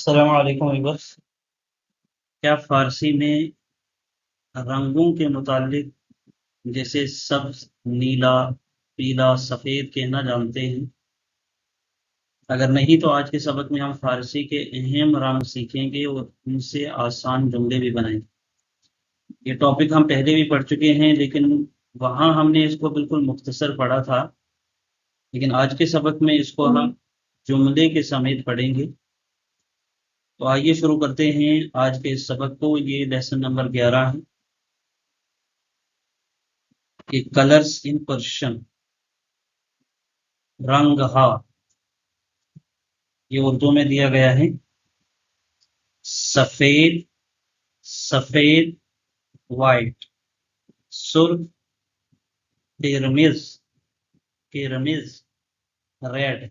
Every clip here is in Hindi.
अस्सलाम वालेकुम व्यूअर्स। क्या फ़ारसी में रंगों के मुतालिक जैसे सब्ज़, नीला, पीला, सफ़ेद कहना जानते हैं? अगर नहीं तो आज के सबक में हम फ़ारसी के अहम रंग सीखेंगे और उनसे आसान जुमले भी बनाएंगे। ये टॉपिक हम पहले भी पढ़ चुके हैं, लेकिन वहाँ हमने इसको बिल्कुल मुख्तसर पढ़ा था। लेकिन आज के सबक में इसको हम जुमले के समेत पढ़ेंगे। तो आइए शुरू करते हैं आज के इस सबक को। ये लेसन नंबर 11 है कि कलर्स इन पर्शियन। रंग हा, ये उर्दू में दिया गया है। सफेद, सफेद, वाइट, सुर्ख, किरमिज, किरमिज, रेड,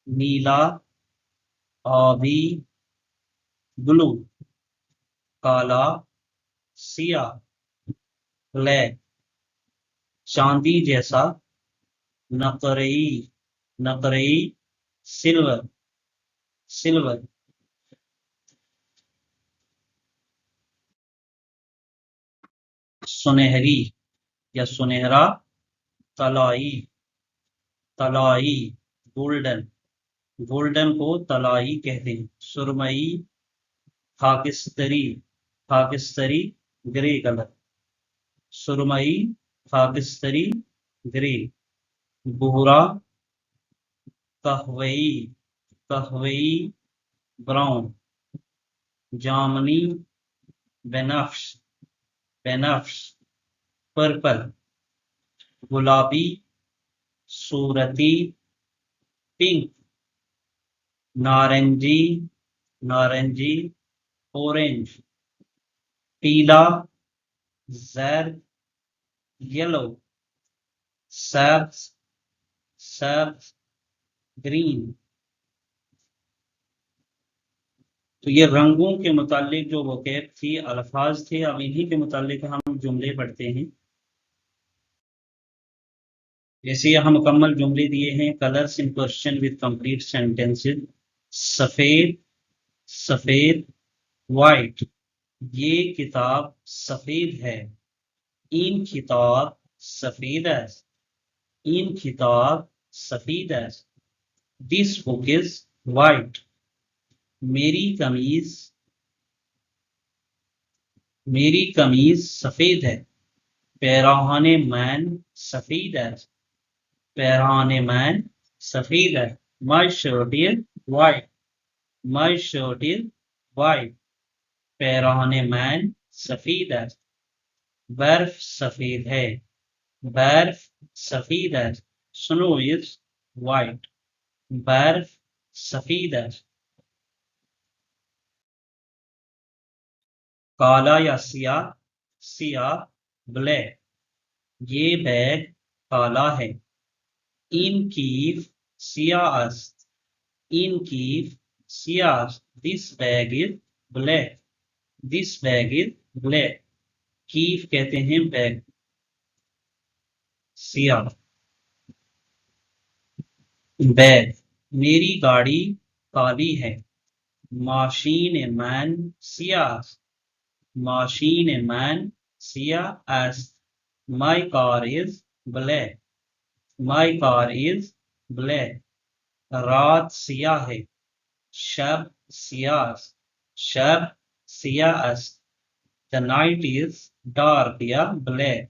नीला, आबी, ब्लू, काला, सियाह, ब्लैक, चांदी जैसा, नकरई, नकरई, सिल्वर, सिल्वर, सुनहरी या सुनहरा, तलाई, तलाई, गोल्डन, गोल्डन को तलाई कहते हैं। सुरमई, खाकिस्तरी, खाकिस्तरी, ग्रे कलर, सुरमई, खाकिस्तरी, ग्रे, भूरा, कहवई, कहवई, ब्राउन, जामनी, बेनफ्श, बेनफ्श, पर्पल, गुलाबी, सूरती, पिंक, नारंगी, नारंगी, ऑरेंज, पीला, जर्द, येलो, सब्ज, सब्ज, ग्रीन। तो ये रंगों के मुतालिक जो वोकैब थी, अल्फाज थे। अब इन्हीं के मुतालिक हम जुमले पढ़ते हैं। जैसे यहाँ मुकम्मल जुमले दिए हैं। Colours in question with complete sentences. सफेद, सफेद, वाइट, ये किताब सफेद है। इन किताब सफेद है, इन किताब सफेद है। दिस बुक इज वाइट, मेरी कमीज, मेरी कमीज सफेद है। पैराने मैन सफेद है, पैराने मैन सफेद है। My shirt is white, my shirt is white, पैराने मैन सफेद है। बर्फ सफेद है, बर्फ सफेद है। स्नो इज वाइट, बर्फ सफेद है। काला या सियाह, सियाह, ब्लैक, ये बैग काला है। इनकीफ, सियाहस्त, इनकीफ, सियाहस्त, this bag is black, this bag is black. कीफ कहते हैं बैग, सियाह, बैग। मेरी गाड़ी काली है। माशीन मैन सियाह, माशीन मैन सियाहस्त, my car is black, my car is black. रात सियाह है। शब सियाह, शब सियाहस्त, द नाइट इज डार्क या ब्लैक।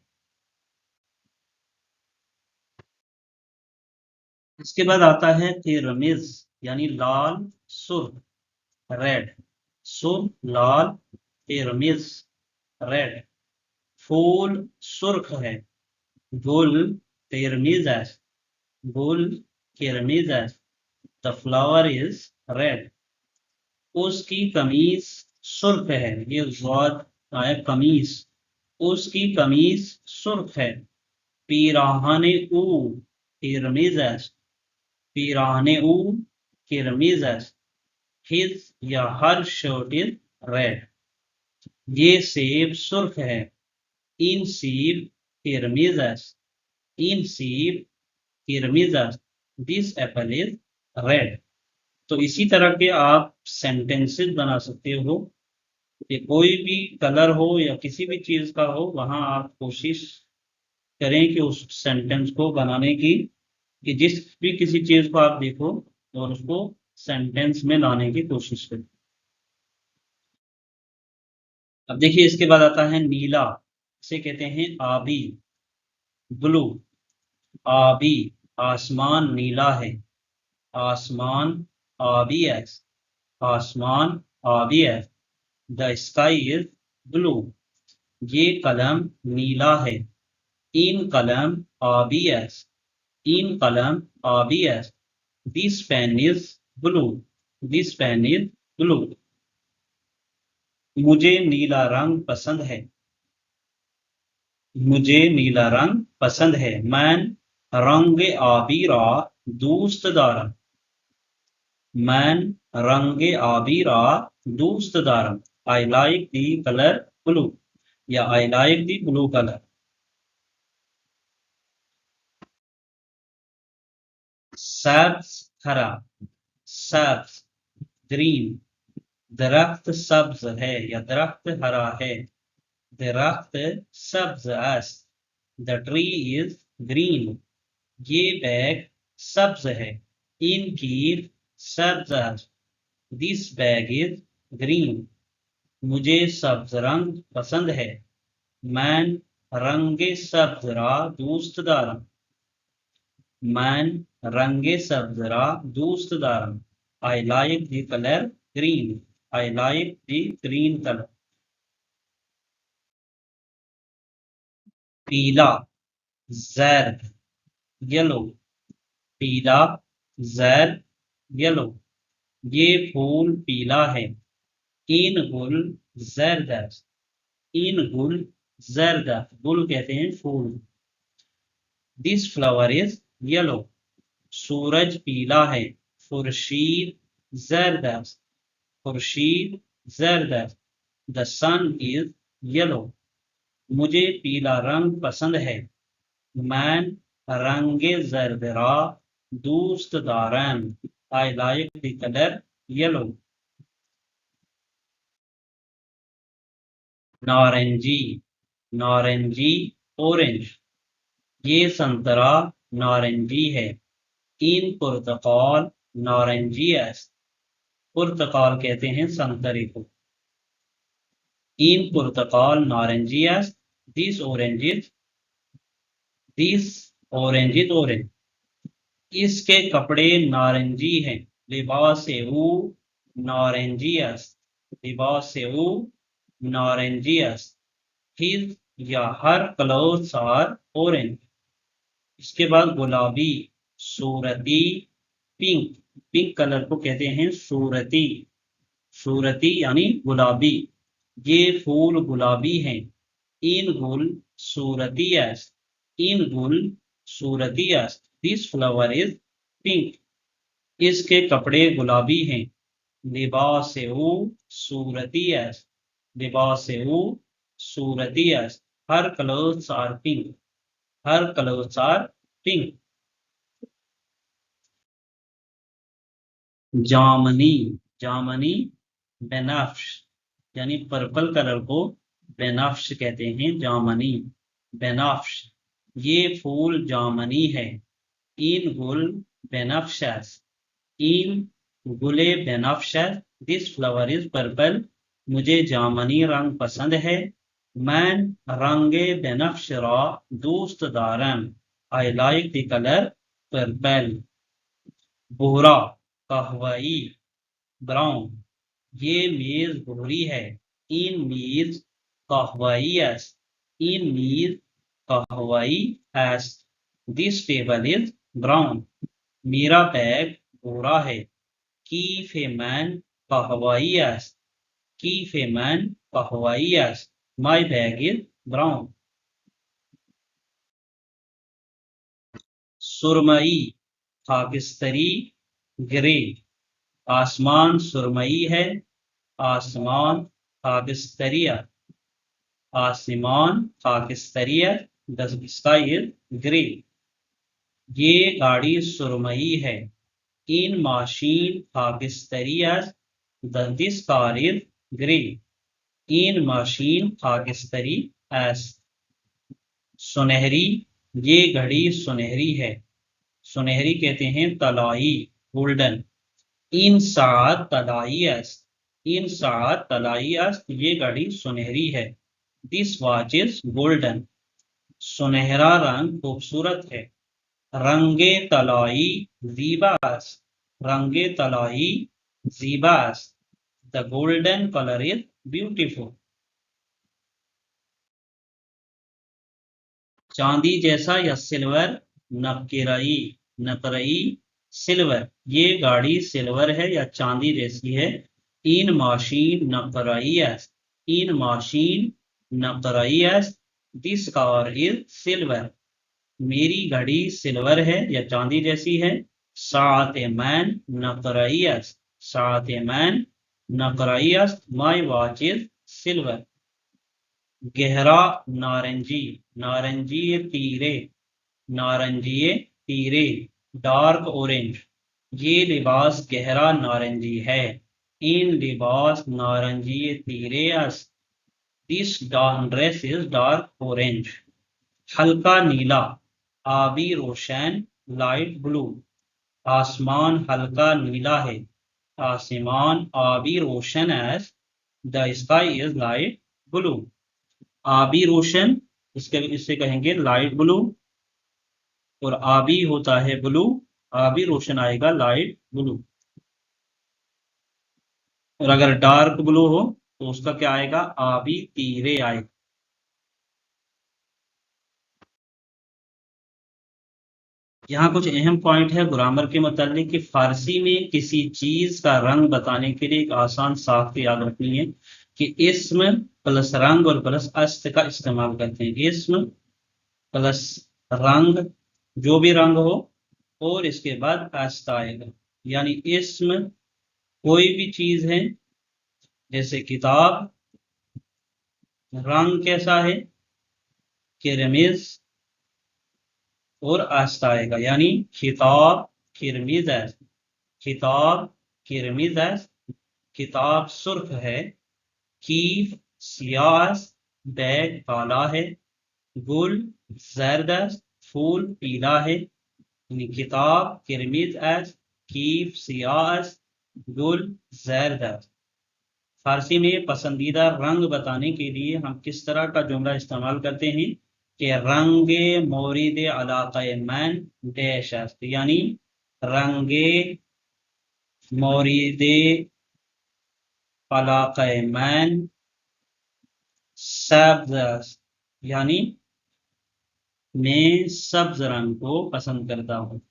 इसके बाद आता है तिरमिज, यानी लाल, सुर्ख, रेड, सुर्ख, लाल, तिरमिज, रेड। फूल सुर्ख है। गुल तिरमिज है, गुल किरमिज है। द फ्लावर इज रेड, उसकी कमीज सुर्ख है। ये ज़ाद आया कमीज, उसकी कमीज सुर्ख है। पीराहने ऊ किरमिज, पीराहने ऊ किरमिज। हिज या हर शर्ट इज रेड, ये सेब सुर्ख है। इन सेब किरमिज, इन सेब किरमिज। दिस एप्पल इज रेड, तो इसी तरह के आप सेंटेंसेस बना सकते हो कि कोई भी कलर हो या किसी भी चीज का हो, वहां आप कोशिश करें कि उस सेंटेंस को बनाने की, कि जिस भी किसी चीज को आप देखो और उसको सेंटेंस में लाने की कोशिश करें। अब देखिए इसके बाद आता है नीला, इसे कहते हैं आबी, ब्लू। आबी, आसमान नीला है, आसमान आबी है, आसमान आबी है। द स्काई इज ब्लू, ये कलम नीला है। इन कलम आबी है, इन कलम आबी है। This pen is blue, this pen is blue. मुझे नीला रंग पसंद है, मुझे नीला रंग पसंद है। मैं रंग आबीरा दोस्त दारम, मैं रंग आबीरा दोस्त दारम। I like the colour blue, या I like the blue colour. सब्ज हरा, सब्ज ग्रीन। दरख्त सब्ज है या दरख्त हरा है, दरख्त सब्ज है। द ट्री इज ग्रीन, ये बैग सब्ज है। इनकी सब्ज है। दिस बैग इज ग्रीन, मुझे सब्ज रंग पसंद है। मैं रंगे सब्ज रा दोस्त दारम, मैं रंगे सब्ज रा दोस्त दारम। I like the colour green, I like the green colour. पीला, जर्द, येलो। पीला, जर्द, येलो। ये फूल पीला है। इन गुल जर्द, इन गुल जर्द। गुल कहते हैं फूल। दिस फ्लावर इज येलो, सूरज पीला है। खुर्शीद जर्द, खुर्शीद जर्द। द सन इज येलो, मुझे पीला रंग पसंद है। मैं रंगे जर्द रा दोस्त दारम। I like the colour yellow. नारंगी, नारंगी ऑरेंज। ये संतरा नारंगी है। इन पुर्तकाल नारंगी है, पुर्तकाल कहते हैं संतरे को। इन पुर्तकाल नारंगी है। This orange, this orange is orange. इसके कपड़े नारंगी हैं। लिबास ऊ नारंजियस, लिबास ऊ नारंजियस। हिज या हर क्लोथ्स आर ऑरेंज। इसके बाद गुलाबी, सूरती, पिंक। पिंक कलर को कहते हैं सूरती, सूरती यानी गुलाबी। ये फूल गुलाबी हैं। इन गुल सूरतियस, इन गुल सूरतियस। दिस फ्लावर इज पिंक, इसके कपड़े गुलाबी हैं। लिबासेहू सूरतियस, लिबासेहू सूरतियस। Her clothes are pink, her clothes are pink. जामनी, जामनी बेनाफ्श, यानी पर्पल कलर को बेनाफ्श कहते हैं, जामनी बेनाफ्श। ये फूल जामनी है। इन गुल बेनाफ्शस, इन गुले बेनाफ्शस। दिस फ्लावर इज पर्पल, मुझे जामनी रंग पसंद है। मैं रंगे बेनफ्श रा दोस्त दारम। I like the colour purple. भूरा, कहवाई, ब्राउन। ये मेज भूरी है। इन मेज कहवाई एस, इन मेज कहवाई एस। दिस टेबल इज ब्राउन, मेरा बैग भूरा है। कीफे मैन कहवाई एस, कीफे मैन कहवाई एस। My bag is brown. सुरमई, खाकिस्तरी, ग्रे। आसमान सुरमई है, आसमान खाकिस्तरिया, आसमान खाकिस्तरिया। The sky is grey. ये गाड़ी सुरमई है। इन माशीन खाकिस्तरी एस दिस कार इज ग्रे। इन माशीन खाकिस्तरी एस सुनहरी, ये घड़ी सुनहरी है। सुनहरी कहते हैं तलाई, गोल्डन। इन सात तलाई अस्त, इन सात तलाई अस्त, ये घड़ी सुनहरी है। This watch is golden. सुनहरा रंग खूबसूरत है। रंगे तलाई जीबास, रंगे तलाई जीबास, the golden colour is beautiful. चांदी जैसा या सिल्वर, नकराई, नकरई सिल्वर, ये गाड़ी सिल्वर है या चांदी जैसी है। इन माशीन नकराइयस, इन माशीन नकराइयस, दिस कार इज सिल्वर, मेरी घड़ी सिल्वर है या चांदी जैसी है। सात मैन नकराइयस, सात मैन नकराइयस, माई वॉच इज सिल्वर। गहरा नारंगी, नारंगी तीरे, नारंगी तीरे, डार्क ऑरेंज, ये लिबास गहरा नारंगी है। इन लिबास नारंगी तीरे अस, this dress is dark orange. हल्का नीला, आबी रोशन, लाइट ब्लू, आसमान हल्का नीला है। आसमान आबी रोशन एस, the sky is light blue. आबी रोशन, इससे कहेंगे लाइट ब्लू, और आबी होता है ब्लू, आबी रोशन आएगा लाइट ब्लू। और अगर डार्क ब्लू हो तो उसका क्या आएगा, आबी तीरे आएगा। यहाँ कुछ अहम पॉइंट है ग्रामर के मुतालिक कि फारसी में किसी चीज का रंग बताने के लिए एक आसान साख्त याद रखनी है कि इस्म प्लस रंग और प्लस अस्त का इस्तेमाल करते हैं। इस्म प्लस रंग, जो भी रंग हो, और इसके बाद अस्त आएगा। यानी इस्म कोई भी चीज है, जैसे किताब, रंग कैसा है, किरमिज, और अस्त आएगा। यानी किताब किरमिज है, किताब किरमिज है, किताब सुर्ख है। कीफ सियास, बैग काला है। गुल जरदस्त, फूल पीला है। यानी किताब किरमिज एस, कीफ सियास, गुल जरदस्त। फारसी में पसंदीदा रंग बताने के लिए हम किस तरह का जुमला इस्तेमाल करते हैं कि रंगे मोरिद अलाक़े मैन डैश अस्त, यानी रंगे मोरिदे अलाक़े मैन सब्ज़ अस्त, यानी मैं सब्ज रंग को पसंद करता हूँ।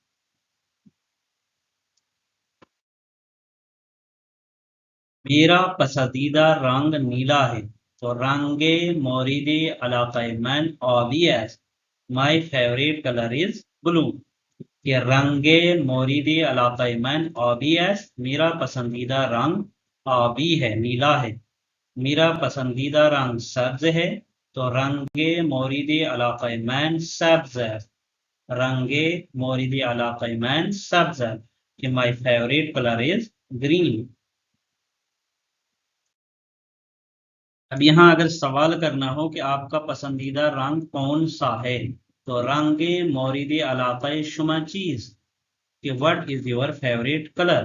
मेरा पसंदीदा रंग नीला है, तो रंगे मोरिदे अलाक़े मैन ऑबियस, my favourite colour is blue. कि रंगे मोरिदे अलाक़े मैन ऑबियस, मेरा पसंदीदा रंग आबी है, नीला है। मेरा पसंदीदा रंग सब्ज है, तो रंगे मोरिदे अलाक़े मैन सब्ज है, रंगे मोरिदे अलाक़े मैन सब्ज है। कि माई फेवरेट कलर इज ग्रीन। अब यहाँ अगर सवाल करना हो कि आपका पसंदीदा रंग कौन सा है, तो रंगे मोरिदे अलाक़े शुमा चीज, कि what is your favourite colour.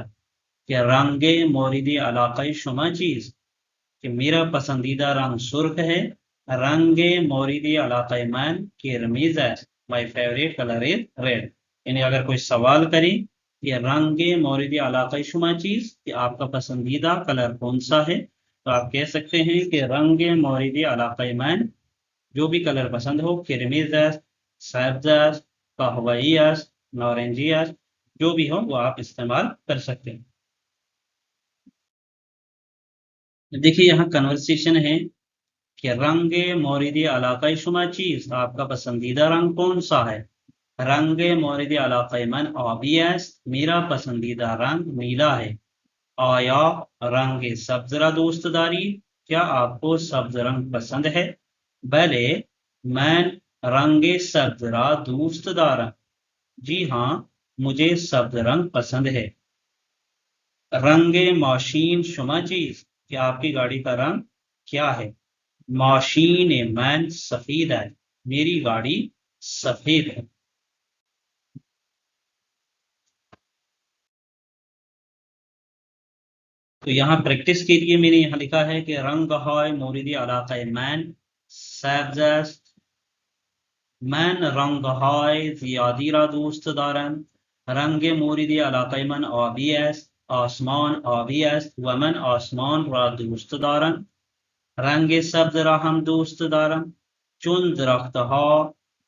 कि रंगे मोरिदे अलाक़े शुमा चीज, कि मेरा पसंदीदा रंग सुर्ख है। रंगे मोरिदे अलाक़े मैन किरमिज है, माई फेवरेट कलर इज रेड। यानी अगर कोई सवाल करे कि रंगे मोरिदे अलाक़े शुमा चीज, कि आपका पसंदीदा कलर कौन सा है, तो आप कह सकते हैं कि रंगे मोरिदे अलाक़े मैन, जो भी कलर पसंद हो, किरमिज है, सब्ज है, कहवाई है, नारंगी है, जो भी हो वो आप इस्तेमाल कर सकते हैं। देखिए यहाँ कन्वर्सेशन है कि रंगे मोरिदे अलाक़े शुमा चीज, आपका पसंदीदा रंग कौन सा है। रंगे मोरिदे अलाक़े मैन ऑबियस, मेरा पसंदीदा रंग नीला है। आया रंगे सब्जरा दोस्तदारी, क्या आपको सब्ज रंग पसंद है। भले मैं रंगे सब्जरा दोस्तदार, जी हाँ मुझे सब्ज रंग पसंद है। रंगे माशीन शुमा चीज, कि आपकी गाड़ी का रंग क्या है। माशीन मैन सफेद है, मेरी गाड़ी सफेद है। तो यहाँ प्रैक्टिस के लिए मैंने यहाँ लिखा है कि रंग हाय मोरिदी अलाका मैन सब्ज़, मैन रंग हाय जियादीरा दोस्त दारन, रंग मोरिदी अलाका मन आबी est, आसमान आबी est, वमन आसमान रा दोस्त दारन, रंग सब्ज रा हम दोस्त दारन, चुन दरख्त हा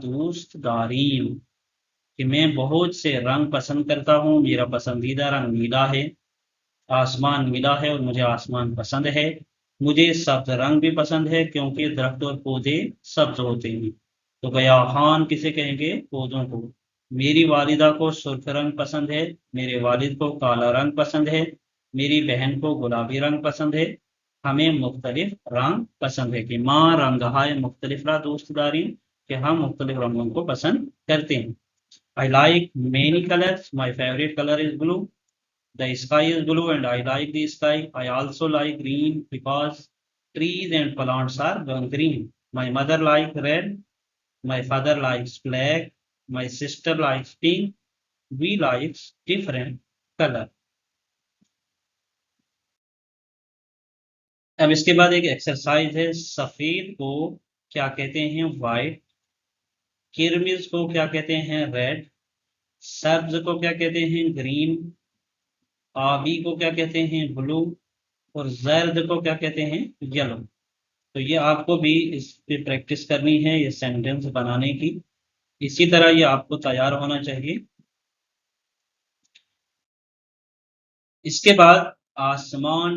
दोस्त दारीम, कि मैं बहुत से रंग पसंद करता हूँ, मेरा पसंदीदा रंग नीला है, आसमान नीला है और मुझे आसमान पसंद है। मुझे सब्ज रंग भी पसंद है क्योंकि दरख्त और पौधे सब्ज होते हैं। तो गयाहान किसे कहेंगे, पौधों को। मेरी वालिदा को सुर्ख रंग पसंद है, मेरे वालिद को काला रंग पसंद है, मेरी बहन को गुलाबी रंग पसंद है। हमें मुख्तलिफ रंग पसंद है, कि माँ रंग हाय मुख्तलिफ रा दोस्तदारी, कि हम मुख्तलिफ रंगों को पसंद करते हैं। I like many colours, my favourite colour is blue. The sky is blue and I like the sky. I also like green because trees and plants are green. My mother likes red. My father likes black. My sister likes pink. We like different color. अब इसके बाद एक एक्सरसाइज है। सफेद को क्या कहते हैं, व्हाइट। किरमिज को क्या कहते हैं, रेड। सब्ज को क्या कहते हैं, ग्रीन। आबी को क्या कहते हैं, ब्लू। और जर्द को क्या कहते हैं, येलो। तो ये आपको भी इस पे प्रैक्टिस करनी है, ये सेंटेंस बनाने की। इसी तरह ये आपको तैयार होना चाहिए। इसके बाद आसमान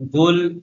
गुल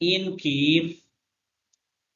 इन कीफ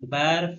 बर्फ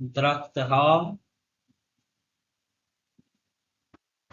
दरख्त हा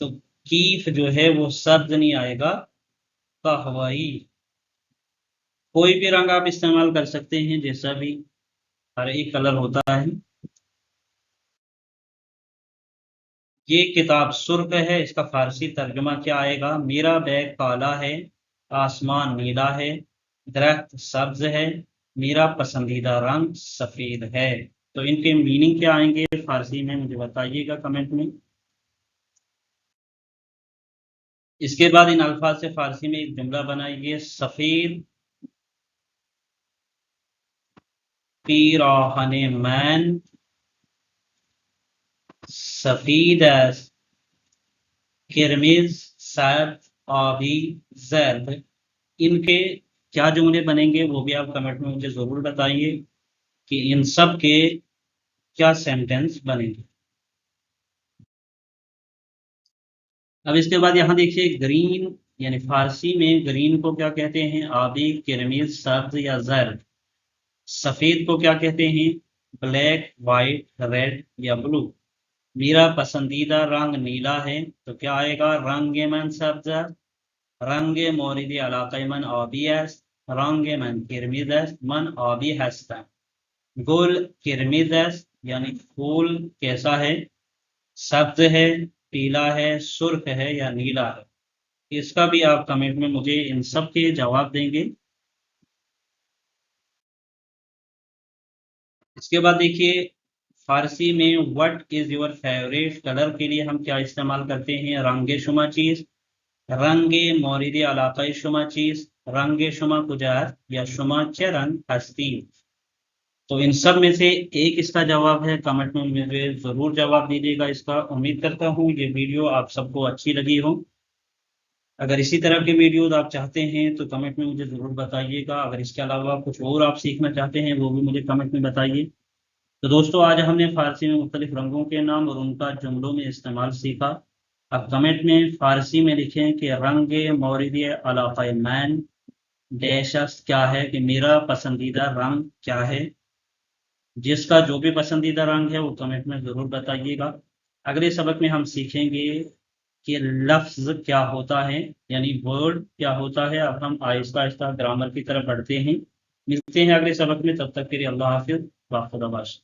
तो कीफ जो है वो सब्ज नहीं आएगा, कहवाई। कोई भी रंग आप इस्तेमाल कर सकते हैं, जैसा भी हर एक कलर होता है। ये किताब सुर्ख है, इसका फारसी तर्जुमा क्या आएगा, मेरा बैग काला है, आसमान नीला है, दरख्त सब्ज है, मेरा पसंदीदा रंग सफेद है। तो इनके मीनिंग क्या आएंगे फारसी में, मुझे बताइएगा कमेंट में। इसके बाद इन अल्फाज से फारसी में एक जुमला बनाइए। सफेद पीराहन मैन सफीद किरमिज सब्ज आबी जर्द। इनके क्या जुमले बनेंगे वो भी आप कमेंट में मुझे जरूर बताइए, कि इन सब के क्या सेंटेंस बनेंगे। अब इसके बाद यहाँ देखिए, ग्रीन यानी फारसी में ग्रीन को क्या कहते हैं, आबी किरमिज सब्ज या जर्द। सफेद को क्या कहते हैं, ब्लैक वाइट रेड या ब्लू। मेरा पसंदीदा रंग नीला है, तो क्या आएगा, रंग मन सब्ज, रंग मोरिदी अलाका मन आबी est, रंग मन किरमिज est, मन आबी हस्ता। गुल किरमिज est, यानी फूल कैसा है, सब्ज है, पीला है, सुर्ख है या नीला है। इसका भी आप कमेंट में मुझे इन सब के जवाब देंगे। इसके बाद देखिए, फारसी में what is your favourite colour के लिए हम क्या इस्तेमाल करते हैं, रंगे शुमा चीज, रंगे मोरिदी अलाकाई शुमा चीज, रंगे शुमा कुजात या शुमा चरन हस्ती। तो इन सब में से एक इसका जवाब है, कमेंट में मुझे जरूर जवाब दीजिएगा इसका। उम्मीद करता हूँ ये वीडियो आप सबको अच्छी लगी हो। अगर इसी तरह के वीडियोस आप चाहते हैं तो कमेंट में मुझे ज़रूर बताइएगा। अगर इसके अलावा कुछ और आप सीखना चाहते हैं वो भी मुझे कमेंट में बताइए। तो दोस्तों, आज हमने फारसी में मुख्तलिफ रंगों के नाम और उनका जुमलों में इस्तेमाल सीखा। अब कमेंट में फ़ारसी में लिखें कि रंग मौरिद अलाक़ाए मैन डैश क्या है, कि मेरा पसंदीदा रंग क्या है। जिसका जो भी पसंदीदा रंग है वो कमेंट में ज़रूर बताइएगा। अगले सबक में हम सीखेंगे कि लफ्ज़ क्या होता है, यानी वर्ड क्या होता है। अब हम आहिस्ता आहिस्ता ग्रामर की तरफ बढ़ते हैं। मिलते हैं अगले सबक में, तब तक के लिए अल्लाह हाफ़िज़ व खुदा बाश।